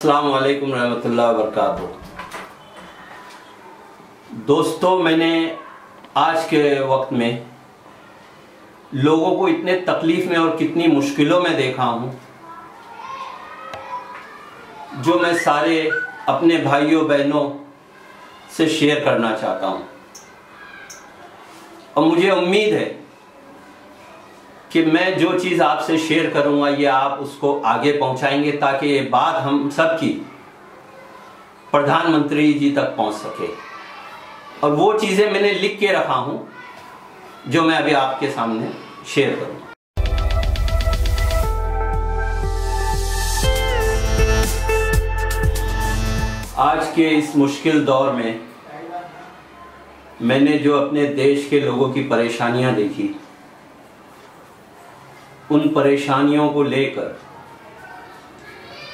अस्सलाम वालेकुम रहमतुल्लाहि व बरकातुहू। दोस्तों, मैंने आज के वक्त में लोगों को इतने तकलीफ में और कितनी मुश्किलों में देखा हूँ, जो मैं सारे अपने भाइयों बहनों से शेयर करना चाहता हूँ। और मुझे उम्मीद है कि मैं जो चीज़ आपसे शेयर करूंगा ये आप उसको आगे पहुंचाएंगे, ताकि ये बात हम सब की प्रधानमंत्री जी तक पहुंच सके। और वो चीज़ें मैंने लिख के रखा हूं जो मैं अभी आपके सामने शेयर करूंगा। आज के इस मुश्किल दौर में मैंने जो अपने देश के लोगों की परेशानियां देखी, उन परेशानियों को लेकर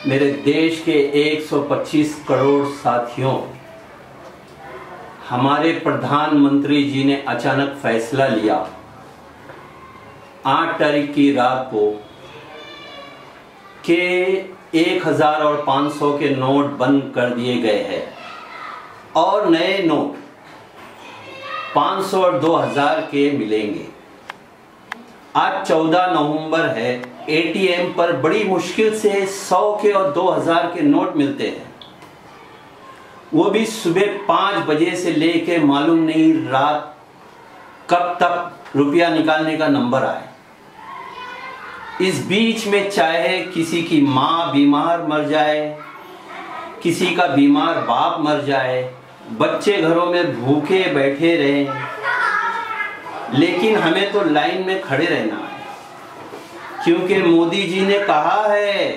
मेरे देश के 125 करोड़ साथियों, हमारे प्रधानमंत्री जी ने अचानक फैसला लिया 8 तारीख की रात को कि 1000 और 500 के नोट बंद कर दिए गए हैं और नए नोट 500 और 2000 के मिलेंगे। आज 14 नवंबर है। एटीएम पर बड़ी मुश्किल से 100 के और 2000 के नोट मिलते हैं, वो भी सुबह 5 बजे से लेके मालूम नहीं रात कब तक रुपया निकालने का नंबर आए। इस बीच में चाहे किसी की माँ बीमार मर जाए, किसी का बीमार बाप मर जाए, बच्चे घरों में भूखे बैठे रहें, लेकिन हमें तो लाइन में खड़े रहना है, क्योंकि मोदी जी ने कहा है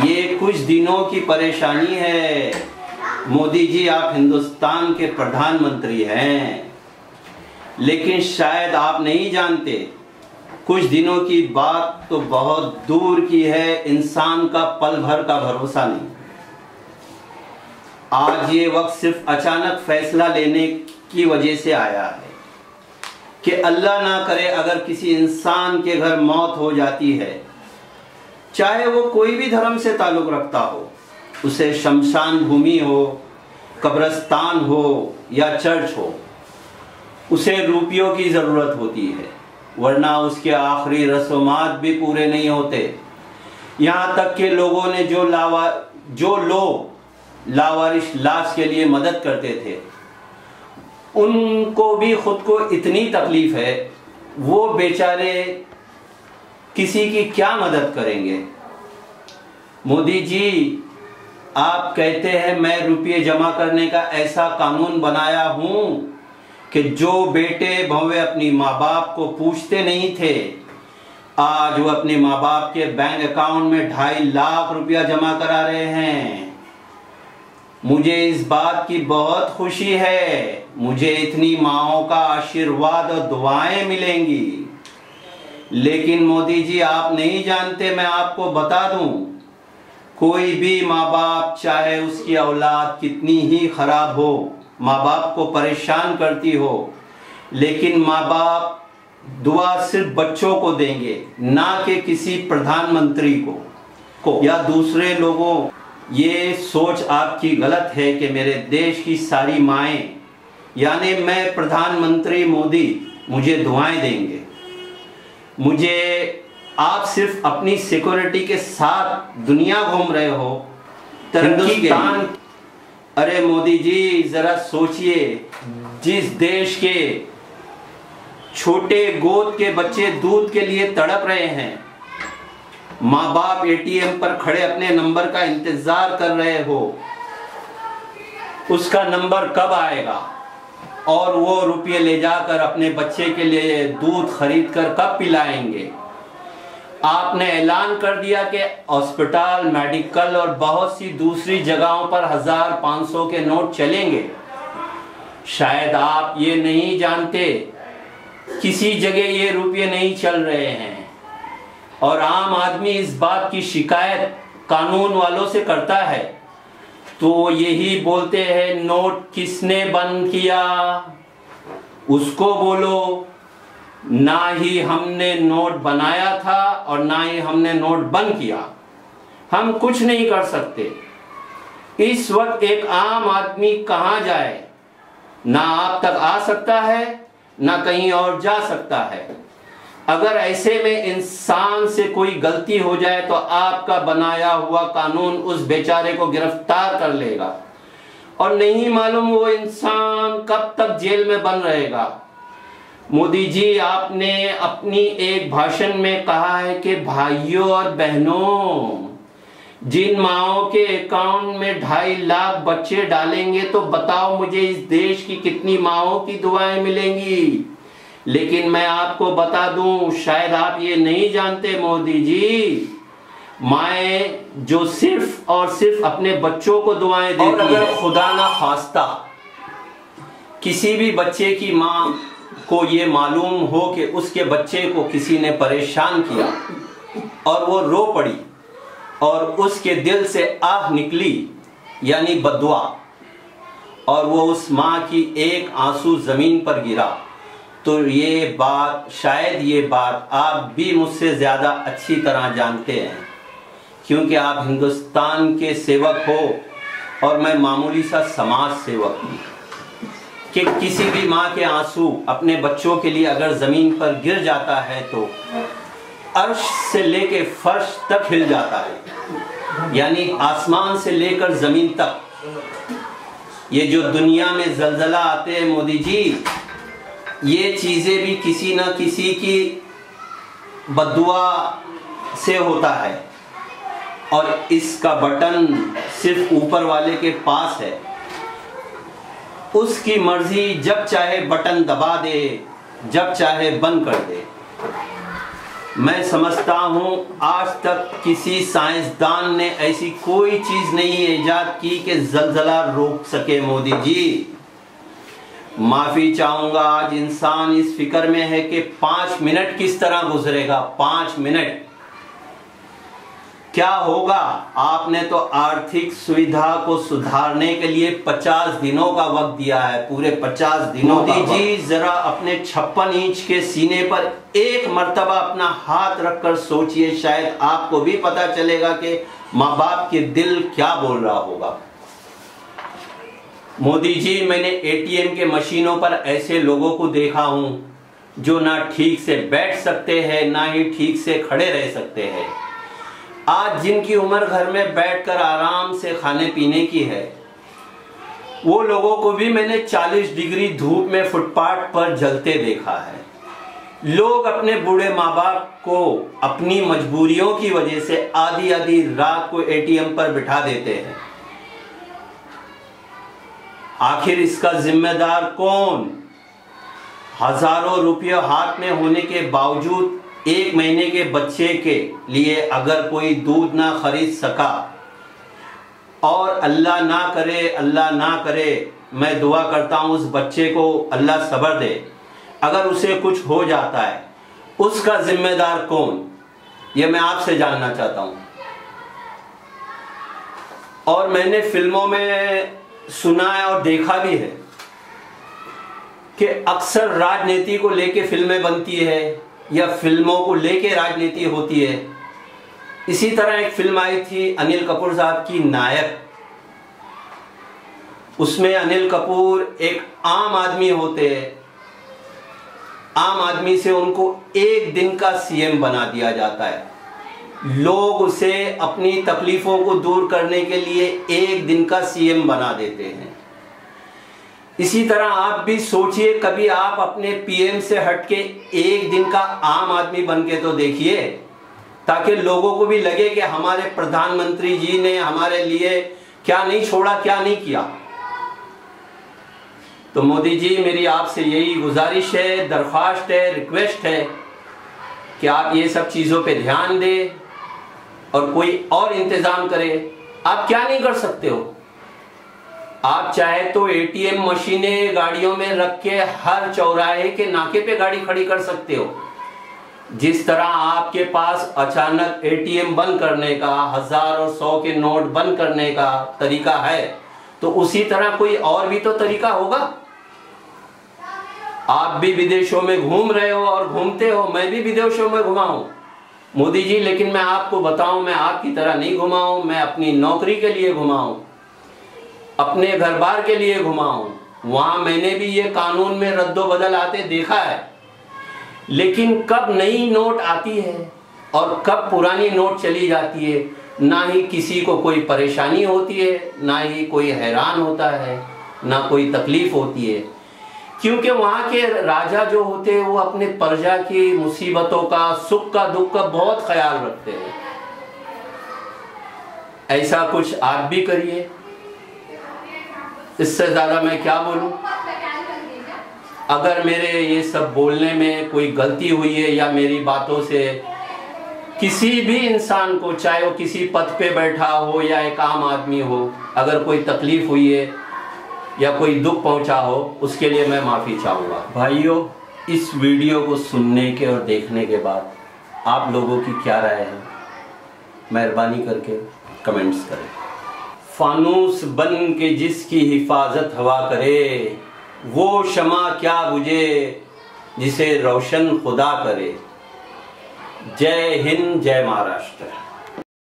ये कुछ दिनों की परेशानी है। मोदी जी, आप हिंदुस्तान के प्रधानमंत्री हैं, लेकिन शायद आप नहीं जानते कुछ दिनों की बात तो बहुत दूर की है, इंसान का पल भर का भरोसा नहीं। आज ये वक्त सिर्फ अचानक फैसला लेने की वजह से आया है कि अल्लाह ना करे अगर किसी इंसान के घर मौत हो जाती है, चाहे वो कोई भी धर्म से ताल्लुक रखता हो, उसे शमशान भूमि हो, कब्रिस्तान हो या चर्च हो, उसे रुपयों की ज़रूरत होती है, वरना उसके आखिरी रस्मात भी पूरे नहीं होते। यहाँ तक कि लोगों ने जो लोग लावारिस लाश के लिए मदद करते थे, उनको भी खुद को इतनी तकलीफ है, वो बेचारे किसी की क्या मदद करेंगे। मोदी जी, आप कहते हैं मैं रुपये जमा करने का ऐसा कानून बनाया हूं कि जो बेटे भवे अपनी माँ बाप को पूछते नहीं थे, आज वो अपने माँ बाप के बैंक अकाउंट में 2.5 लाख रुपया जमा करा रहे हैं। मुझे इस बात की बहुत खुशी है, मुझे इतनी माँओं का आशीर्वाद और दुआएं मिलेंगी। लेकिन मोदी जी, आप नहीं जानते, मैं आपको बता दूं, कोई भी माँ बाप चाहे उसकी औलाद कितनी ही खराब हो, माँ बाप को परेशान करती हो, लेकिन माँ बाप दुआ सिर्फ बच्चों को देंगे, ना कि किसी प्रधानमंत्री को या दूसरे लोगों। ये सोच आपकी गलत है कि मेरे देश की सारी माएँ, यानी मैं प्रधानमंत्री मोदी, मुझे दुआएं देंगे। मुझे आप सिर्फ अपनी सिक्योरिटी के साथ दुनिया घूम रहे हो, तरक्की के। अरे मोदी जी, जरा सोचिए, जिस देश के छोटे गोद के बच्चे दूध के लिए तड़प रहे हैं, माँ बाप एटीएम पर खड़े अपने नंबर का इंतजार कर रहे हो, उसका नंबर कब आएगा और वो रुपये ले जाकर अपने बच्चे के लिए दूध खरीद कर कब पिलाएंगे। आपने ऐलान कर दिया कि हॉस्पिटल, मेडिकल और बहुत सी दूसरी जगहों पर 1000-500 के नोट चलेंगे। शायद आप ये नहीं जानते, किसी जगह ये रुपये नहीं चल रहे हैं, और आम आदमी इस बात की शिकायत कानून वालों से करता है तो यही बोलते हैं, नोट किसने बंद किया उसको बोलो। ना ही हमने नोट बनाया था और ना ही हमने नोट बंद किया। हम कुछ नहीं कर सकते। इस वक्त एक आम आदमी कहाँ जाए, ना आप तक आ सकता है ना कहीं और जा सकता है। अगर ऐसे में इंसान से कोई गलती हो जाए तो आपका बनाया हुआ कानून उस बेचारे को गिरफ्तार कर लेगा और नहीं मालूम वो इंसान कब तक जेल में बंद रहेगा। मोदी जी, आपने अपनी एक भाषण में कहा है कि भाइयों और बहनों, जिन माओं के अकाउंट में 2.5 लाख बच्चे डालेंगे तो बताओ मुझे इस देश की कितनी माओं की दुआएं मिलेंगी। लेकिन मैं आपको बता दूं, शायद आप ये नहीं जानते मोदी जी, माएँ जो सिर्फ और सिर्फ अपने बच्चों को दुआएं देती और अगर खुदा ना खास्ता किसी भी बच्चे की माँ को ये मालूम हो कि उसके बच्चे को किसी ने परेशान किया और वो रो पड़ी और उसके दिल से आह निकली, यानी बद्दुआ, और वो उस माँ की एक आंसू जमीन पर गिरा, तो ये बात, शायद ये बात आप भी मुझसे ज्यादा अच्छी तरह जानते हैं, क्योंकि आप हिंदुस्तान के सेवक हो और मैं मामूली सा समाज सेवक हूँ, कि किसी भी माँ के आंसू अपने बच्चों के लिए अगर जमीन पर गिर जाता है तो अर्श से लेके फर्श तक हिल जाता है, यानी आसमान से लेकर जमीन तक। ये जो दुनिया में जलजला आते हैं मोदी जी, ये चीजें भी किसी न किसी की बद्दुआ से होता है और इसका बटन सिर्फ ऊपर वाले के पास है। उसकी मर्जी, जब चाहे बटन दबा दे, जब चाहे बंद कर दे। मैं समझता हूं आज तक किसी साइंसदान ने ऐसी कोई चीज नहीं इजाद की कि जलजला रोक सके। मोदी जी, माफी चाहूंगा, आज इंसान इस फिक्र में है कि 5 मिनट किस तरह गुजरेगा। 5 मिनट क्या होगा। आपने तो आर्थिक सुविधा को सुधारने के लिए 50 दिनों का वक्त दिया है, पूरे 50 दिनों। मोदी जी, जरा अपने 56 इंच के सीने पर एक मर्तबा अपना हाथ रखकर सोचिए, शायद आपको भी पता चलेगा कि माँ बाप के दिल क्या बोल रहा होगा। मोदी जी, मैंने एटीएम के मशीनों पर ऐसे लोगों को देखा हूं जो ना ठीक से बैठ सकते हैं ना ही ठीक से खड़े रह सकते हैं। आज जिनकी उम्र घर में बैठकर आराम से खाने पीने की है, वो लोगों को भी मैंने 40 डिग्री धूप में फुटपाथ पर जलते देखा है। लोग अपने बूढ़े माँ बाप को अपनी मजबूरियों की वजह से आधी आधी रात को एटीएम पर बिठा देते हैं। आखिर इसका जिम्मेदार कौन? हजारों रुपये हाथ में होने के बावजूद 1 महीने के बच्चे के लिए अगर कोई दूध ना खरीद सका, और अल्लाह ना करे, मैं दुआ करता हूं उस बच्चे को अल्लाह सब्र दे, अगर उसे कुछ हो जाता है, उसका जिम्मेदार कौन? ये मैं आपसे जानना चाहता हूं। और मैंने फिल्मों में सुना है और देखा भी है कि अक्सर राजनीति को लेके फिल्में बनती है या फिल्मों को लेके राजनीति होती है। इसी तरह एक फिल्म आई थी अनिल कपूर साहब की, नायक। उसमें अनिल कपूर एक आम आदमी होते हैं, आम आदमी से उनको 1 दिन का सीएम बना दिया जाता है। लोग उसे अपनी तकलीफों को दूर करने के लिए 1 दिन का सीएम बना देते हैं। इसी तरह आप भी सोचिए, कभी आप अपने पीएम से हटके 1 दिन का आम आदमी बन के तो देखिए, ताकि लोगों को भी लगे कि हमारे प्रधानमंत्री जी ने हमारे लिए क्या नहीं छोड़ा, क्या नहीं किया। तो मोदी जी, मेरी आपसे यही गुजारिश है, दरख्वास्त है, रिक्वेस्ट है कि आप ये सब चीज़ों पे ध्यान दें और कोई और इंतज़ाम करें। आप क्या नहीं कर सकते हो? आप चाहे तो एटीएम मशीनें गाड़ियों में रख के हर चौराहे के नाके पे गाड़ी खड़ी कर सकते हो। जिस तरह आपके पास अचानक एटीएम बंद करने का, 1000 और 100 के नोट बंद करने का तरीका है, तो उसी तरह कोई और भी तो तरीका होगा। आप भी विदेशों में घूम रहे हो और घूमते हो, मैं भी विदेशों में घुमा हूं। मोदी जी लेकिन मैं आपको बताऊं, मैं आपकी तरह नहीं घुमा हूं, मैं अपनी नौकरी के लिए घुमा हूं, अपने घर बार के लिए घुमा हूं। वहां मैंने भी ये कानून में रद्दोबदल आते देखा है, लेकिन कब नई नोट आती है और कब पुरानी नोट चली जाती है, ना ही किसी को कोई परेशानी होती है, ना ही कोई हैरान होता है, ना कोई तकलीफ होती है। क्योंकि वहाँ के राजा जो होते हैं वो अपने प्रजा की मुसीबतों का, सुख का, दुख का बहुत ख्याल रखते हैं। ऐसा कुछ आप भी करिए, इससे ज़्यादा मैं क्या बोलूं। अगर मेरे ये सब बोलने में कोई गलती हुई है या मेरी बातों से किसी भी इंसान को, चाहे वो किसी पद पे बैठा हो या एक आम आदमी हो, अगर कोई तकलीफ हुई है या कोई दुख पहुंचा हो, उसके लिए मैं माफ़ी चाहूँगा। भाइयों, इस वीडियो को सुनने के और देखने के बाद आप लोगों की क्या राय है, मेहरबानी करके कमेंट्स करें। फानूस बन के जिसकी हिफाजत हवा करे, वो शमा क्या बुझे जिसे रोशन खुदा करे। जय हिंद, जय महाराष्ट्र।